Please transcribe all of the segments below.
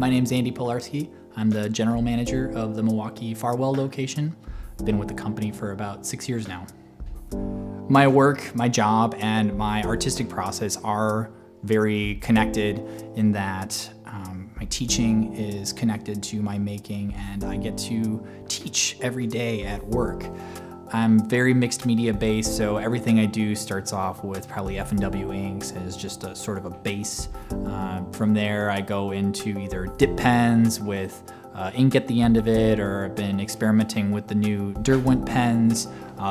My name's Andy Pilarski. I'm the general manager of the Milwaukee Farwell location. I've been with the company for about 6 years now. My work, my job, and my artistic process are very connected in that my teaching is connected to my making, and I get to teach every day at work. I'm very mixed media based, so everything I do starts off with probably F&W inks as just a sort of a base. From there I go into either dip pens with ink at the end of it, or I've been experimenting with the new Derwent pens.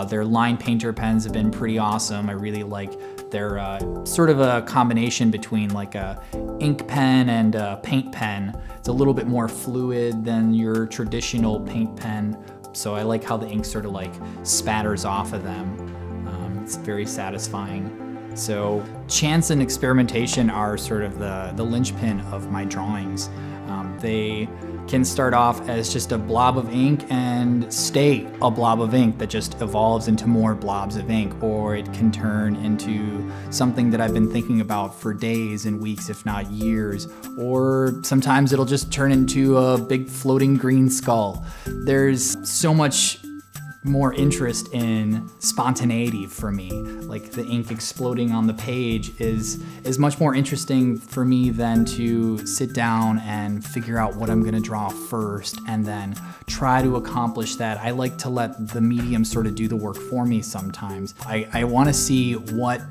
Their line painter pens have been pretty awesome. I really like their sort of a combination between like a ink pen and a paint pen. It's a little bit more fluid than your traditional paint pen. So I like how the ink sort of like spatters off of them. It's very satisfying. So chance and experimentation are sort of the linchpin of my drawings. They can start off as just a blob of ink and stay a blob of ink that just evolves into more blobs of ink, or it can turn into something that I've been thinking about for days and weeks, if not years, or sometimes it'll just turn into a big floating green skull. There's so much more interest in spontaneity for me. Like the ink exploding on the page is much more interesting for me than to sit down and figure out what I'm gonna draw first and then try to accomplish that. I like to let the medium sort of do the work for me sometimes. I wanna see what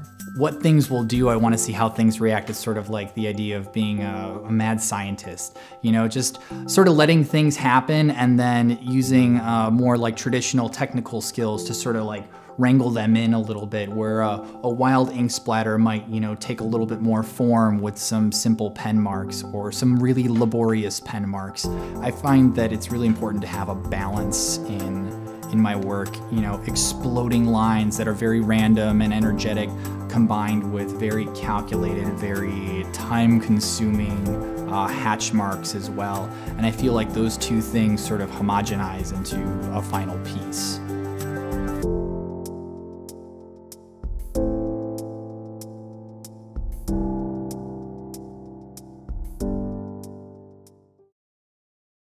things will do. I want to see how things react. It's sort of like the idea of being a mad scientist, you know, just sort of letting things happen and then using more like traditional technical skills to sort of like wrangle them in a little bit, where a wild ink splatter might, you know, take a little bit more form with some simple pen marks or some really laborious pen marks. I find that it's really important to have a balance in my work, you know, exploding lines that are very random and energetic combined with very calculated, very time-consuming hatch marks as well. And I feel like those two things sort of homogenize into a final piece.